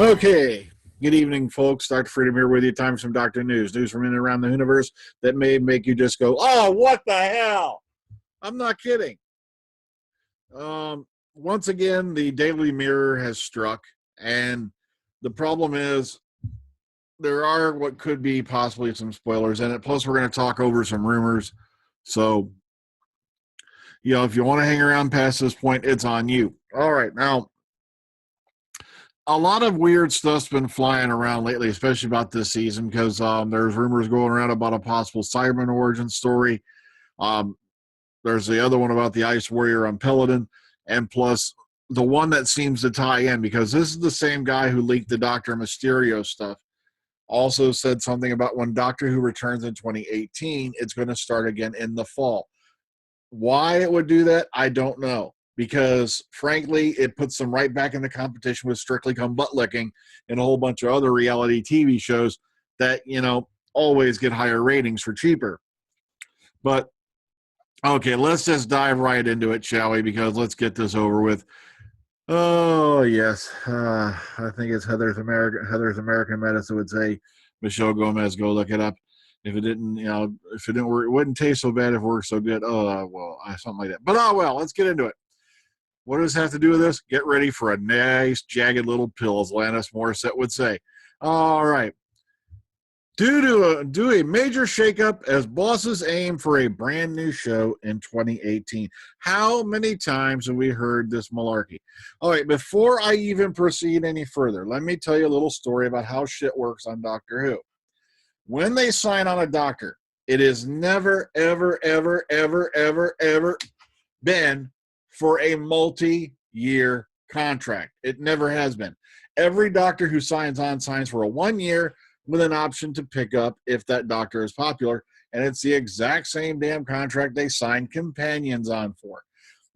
Okay. Good evening, folks. Dr. Freedom here with you. Time for some doctor news. News from in and around the universe that may make you just go, oh, what the hell? I'm not kidding. Once again, the Daily Mirror has struck, and the problem is there are what could be possibly some spoilers in it. Plus, we're going to talk over some rumors. So, if you want to hang around past this point, it's on you. All right. Now, a lot of weird stuff's been flying around lately, especially about this season, because there's rumors going around about a possible Cyberman origin story. There's the other one about the Ice Warrior on Peloton, and plus the one that seems to tie in, because this is the same guy who leaked the Dr. Mysterio stuff. Also said something about when Doctor Who returns in 2018, it's going to start again in the fall. Why it would do that, I don't know. Because, frankly, it puts them right back in the competition with Strictly Come Butt Licking and a whole bunch of other reality TV shows that, always get higher ratings for cheaper. But, okay, let's just dive right into it, shall we? Because let's get this over with. Oh, yes. I think it's Heather's American Medicine would say, Michelle Gomez, go look it up. If it didn't, if it didn't work, it wouldn't taste so bad if it worked so good. Oh, well, something like that. But, let's get into it. What does this have to do with this? Get ready for a nice, jagged little pill, as Alanis Morissette would say. All right. Due a major shakeup as bosses aim for a brand new show in 2018. How many times have we heard this malarkey? All right, before I even proceed any further, let me tell you a little story about how shit works on Doctor Who. When they sign on a doctor, it is never, ever, ever, ever, ever, ever been for a multi-year contract. It never has been. Every doctor who signs for a 1 year with an option to pick up if that doctor is popular, and it's the exact same damn contract they signed companions on for.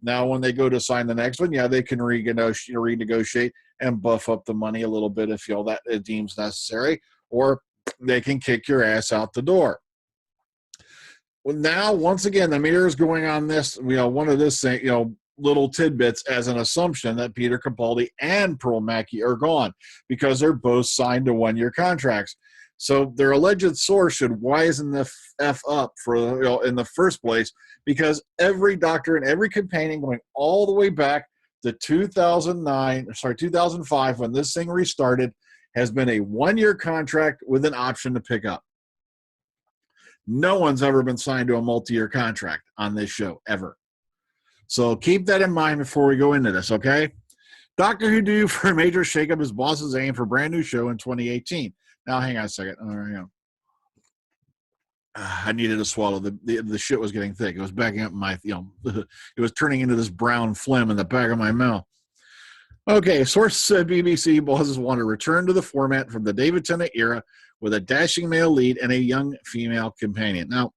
Now, when they go to sign the next one, they can renegotiate and buff up the money a little bit if that it deems necessary, or they can kick your ass out the door. Well, now, once again, the mirror is going on this, one of this thing, little tidbits as an assumption that Peter Capaldi and Pearl Mackie are gone because they're both signed to 1 year contracts. So their alleged source should wisen the F up for in the first place, because every doctor and every companion going all the way back to 2005, when this thing restarted, has been a 1 year contract with an option to pick up. No one's ever been signed to a multi-year contract on this show, ever. So keep that in mind before we go into this, okay? Doctor Who due for a major shakeup as bosses aim for a brand new show in 2018. Now, hang on a second. I needed to swallow. The shit was getting thick. It was backing up my, it was turning into this brown phlegm in the back of my mouth. Okay, source said BBC bosses want to return to the format from the David Tennant era with a dashing male lead and a young female companion. Now,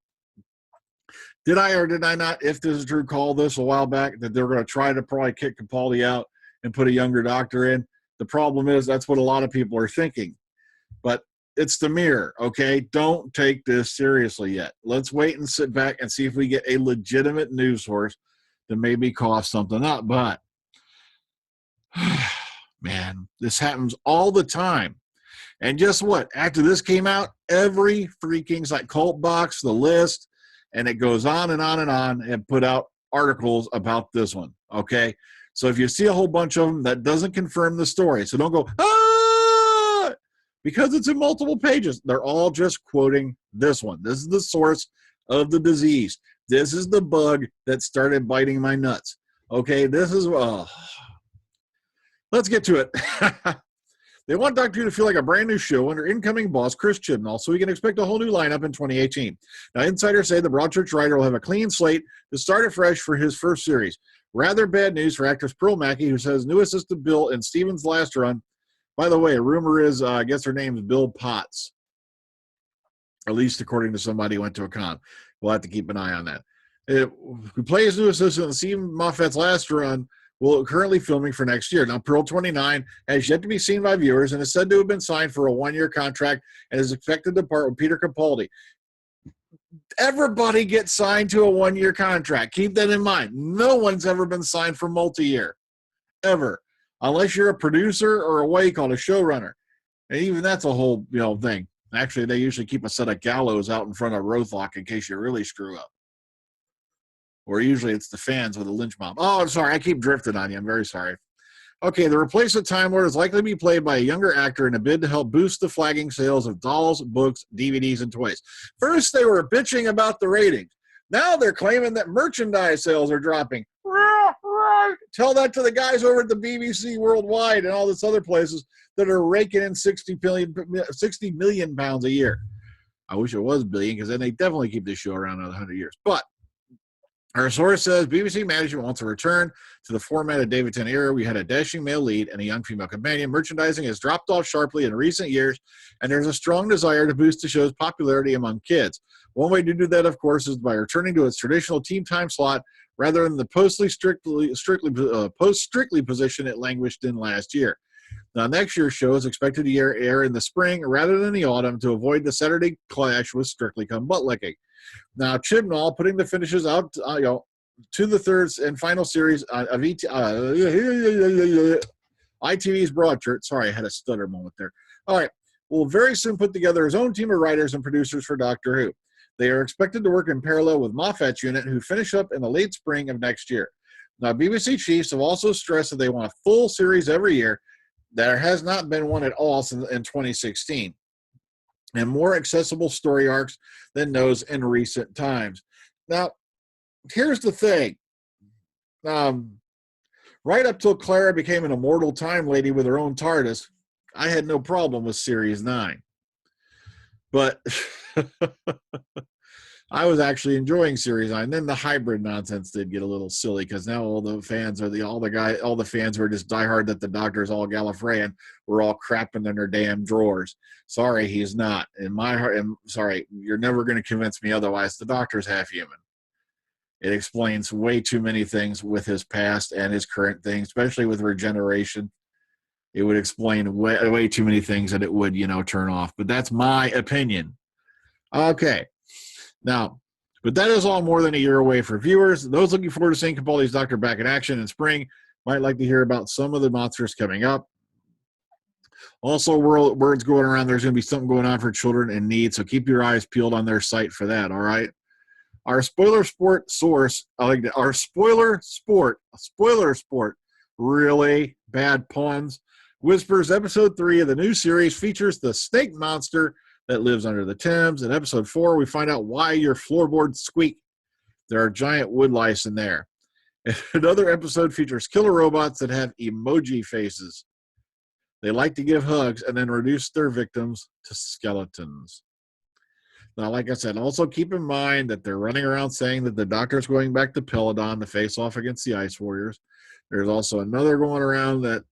did I or did I not, if this is true, call this a while back that they're going to try to probably kick Capaldi out and put a younger doctor in? The problem is that's what a lot of people are thinking. But it's the mirror, okay? Don't take this seriously yet. Let's wait and sit back and see if we get a legitimate news source to maybe cough something up. But, man, this happens all the time. And guess what? After this came out, every freaking cult box, the list, and it goes on and on and on, and put out articles about this one, okay? So if you see a whole bunch of them, that doesn't confirm the story. So don't go, because it's in multiple pages. They're all just quoting this one. This is the source of the disease. This is the bug that started biting my nuts, okay? This is, let's get to it. They want Doctor Who to feel like a brand new show under incoming boss Chris Chibnall, so we can expect a whole new lineup in 2018. Now, insiders say the Broadchurch writer will have a clean slate to start afresh for his first series. Rather bad news for actress Pearl Mackie, who says new assistant Bill in Steven's last run. By the way, a rumor is, I guess her name is Bill Potts, at least according to somebody who went to a con. We'll have to keep an eye on that. Who plays new assistant in Stephen Moffat's last run, will currently filming for next year. Now, Pearl 29 has yet to be seen by viewers and is said to have been signed for a 1 year contract and is expected to depart with Peter Capaldi. Everybody gets signed to a 1 year contract. Keep that in mind. No one's ever been signed for multi-year, ever. unless you're a producer or what you call a showrunner. And even that's a whole, thing. Actually, they usually keep a set of gallows out in front of Rothlock in case you really screw up. Or usually it's the fans with a lynch mob. Oh, I'm sorry. I keep drifting on you. I'm very sorry. Okay, the replacement Time Lord is likely to be played by a younger actor in a bid to help boost the flagging sales of dolls, books, DVDs, and toys. First, they were bitching about the ratings. Now they're claiming that merchandise sales are dropping. Tell that to the guys over at the BBC Worldwide and all these other places that are raking in 60 million pounds a year. I wish it was billion, because then they definitely keep this show around another 100 years. But our source says BBC management wants to return to the format of David Tennant era. We had a dashing male lead and a young female companion. Merchandising has dropped off sharply in recent years, and there's a strong desire to boost the show's popularity among kids. One way to do that, of course, is by returning to its traditional team time slot rather than the post-strictly position it languished in last year. Now, next year's show is expected to air in the spring rather than the autumn to avoid the Saturday clash with Strictly Come Butt Licking. Now, Chibnall putting the finishes out, to the third and final series of ITV's Broadchurch. Sorry, I had a stutter moment there. All right, will very soon put together his own team of writers and producers for Doctor Who. They are expected to work in parallel with Moffat's unit, who finish up in the late spring of next year. Now, BBC chiefs have also stressed that they want a full series every year. There has not been one at all since in 2016. And more accessible story arcs than those in recent times. Now, here's the thing. Right up till Clara became an immortal time lady with her own TARDIS, I had no problem with Series 9. But I was actually enjoying Series 9. Then the hybrid nonsense did get a little silly, because now all the fans are all the fans who are just diehard that the Doctor's all Gallifrey and we're all crapping in their damn drawers. Sorry, he's not. In my heart, sorry, you're never going to convince me otherwise. The Doctor's half human. It explains way too many things with his past and his current things, especially with regeneration. It would explain way too many things that it would, turn off. But that's my opinion. Okay. Now, but that is all more than a year away for viewers. Those looking forward to seeing Capaldi's Doctor back in action in spring might like to hear about some of the monsters coming up. Also, words going around, there's going to be something going on for children in need, so keep your eyes peeled on their site for that, all right? Our spoiler sport source, our spoiler sport, really bad puns, whispers episode 3 of the new series features the snake monster that lives under the Thames. In episode 4, we find out why your floorboards squeak. There are giant wood lice in there. Another episode features killer robots that have emoji faces. They like to give hugs and then reduce their victims to skeletons. Now, like I said, also keep in mind that they're running around saying that the Doctor's going back to Peladon to face off against the Ice Warriors. There's also another going around that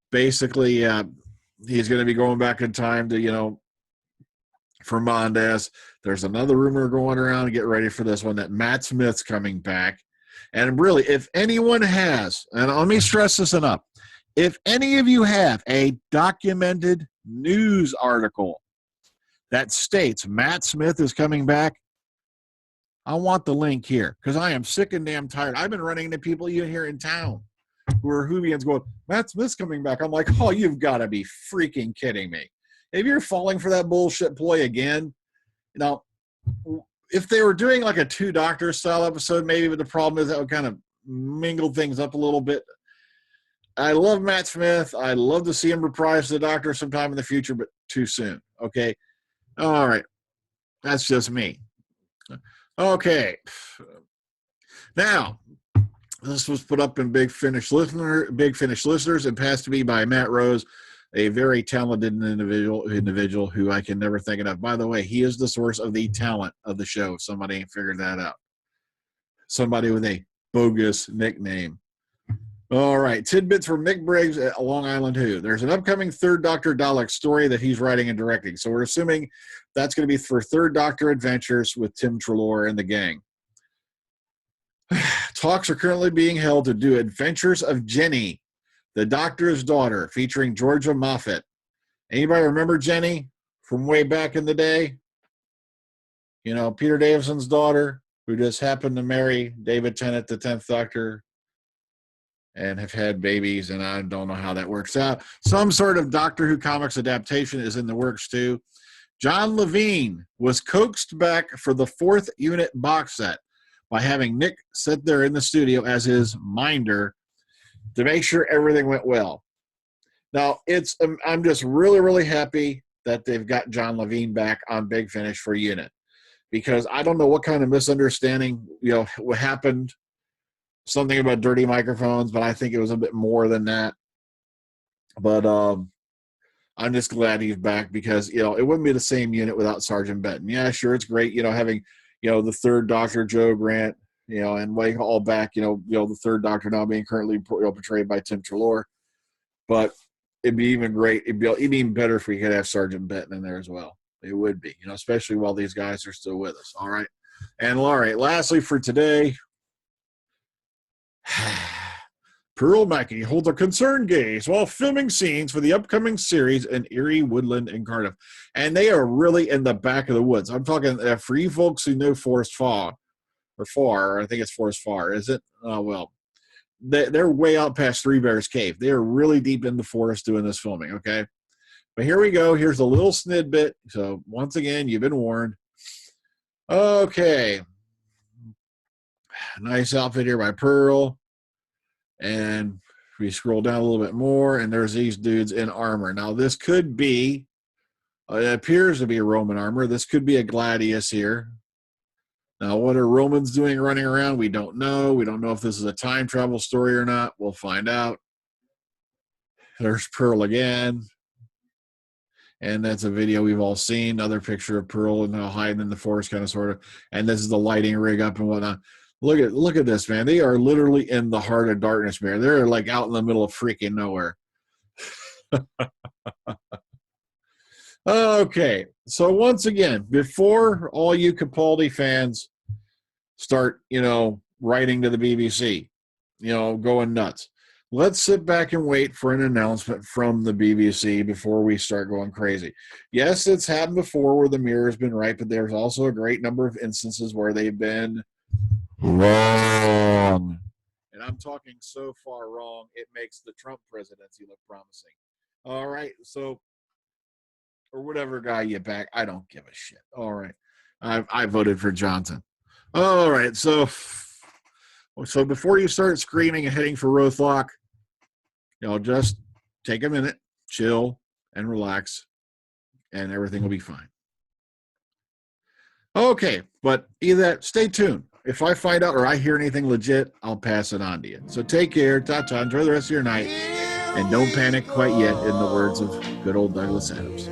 basically he's going to be going back in time to, for Mondas. There's another rumor going around, get ready for this one, that Matt Smith's coming back. And really, if anyone has, and let me stress this enough, if any of you have a documented news article that states Matt Smith is coming back, I want the link here, because I am sick and damn tired. I've been running into people even here in town who are Whovians going, Matt Smith's coming back. I'm like, oh, you've got to be freaking kidding me. If you're falling for that bullshit ploy again, if they were doing like a 2 Doctors style episode, maybe, but the problem is that would kind of mingle things up a little bit. I love Matt Smith. I'd love to see him reprise the Doctor sometime in the future, but too soon. Okay. All right. That's just me. Okay. Now, this was put up in Big Finish Listeners and passed to me by Matt Rose, a very talented individual who I can never think enough. By the way, he is the source of the talent of the show. Somebody ain't figured that out. Somebody with a bogus nickname. All right. Tidbits from Mick Briggs at Long Island Who. There's an upcoming Third Doctor Dalek story that he's writing and directing. So we're assuming that's going to be for Third Doctor Adventures with Tim Treloar and the gang. Talks are currently being held to do Adventures of Jenny, the Doctor's daughter, featuring Georgia Moffat. Anybody remember Jenny from way back in the day? Peter Davison's daughter, who just happened to marry David Tennant, the 10th Doctor. and have had babies, and I don't know how that works out. Some sort of Doctor Who comics adaptation is in the works too. John Levine was coaxed back for the 4th unit box set by having Nick sit there in the studio as his minder to make sure everything went well. Now, I'm just really, really happy that they've got John Levine back on Big Finish for Unit, because I don't know what kind of misunderstanding, what happened, something about dirty microphones, but I think it was a bit more than that. But I'm just glad he's back, because, it wouldn't be the same Unit without Sergeant Benton. Yeah, sure, it's great, having, the third Doctor, Joe Grant, and way all back, the third Doctor now being currently portrayed by Tim Treloar. But it'd be even great. It'd be even better if we could have Sergeant Benton in there as well. It would be, especially while these guys are still with us. All right. And all right, lastly for today, Pearl Mackie holds a concerned gaze while filming scenes for the upcoming series in Eerie, Woodland, and Cardiff. And they are really in the back of the woods. I'm talking for you folks who know Forest Far, I think it's Forest Far, is it? Oh, well, they're way out past Three Bears Cave. They are really deep in the forest doing this filming, okay? But here we go. Here's a little snidbit. So once again, you've been warned. Okay. Nice outfit here by Pearl. And we scroll down a little bit more, and there's these dudes in armor. Now, this could be, it appears to be a Roman armor. This could be a Gladius here. Now, what are Romans doing running around? We don't know. We don't know if this is a time travel story or not. We'll find out. There's Pearl again. And that's a video we've all seen. Another picture of Pearl and hiding in the forest, kind of, sort of. And this is the lighting rig up and whatnot. Look at this, man. They are literally in the heart of darkness, man. They're like out in the middle of freaking nowhere. Okay. So once again, before all you Capaldi fans start, writing to the BBC, going nuts, let's sit back and wait for an announcement from the BBC before we start going crazy. Yes, it's happened before where the mirror has been right, but there's also a great number of instances where they've been wrong. And I'm talking so far wrong, it makes the Trump presidency look promising. All right, so, or whatever guy you back, I don't give a shit. All right, I voted for Johnson. All right, so before you start screaming and heading for Rothlock, just take a minute, chill, and relax, and everything will be fine. Okay, but either that, stay tuned. If I find out or I hear anything legit, I'll pass it on to you. So take care, ta-ta, enjoy the rest of your night, and don't panic quite yet, in the words of good old Douglas Adams.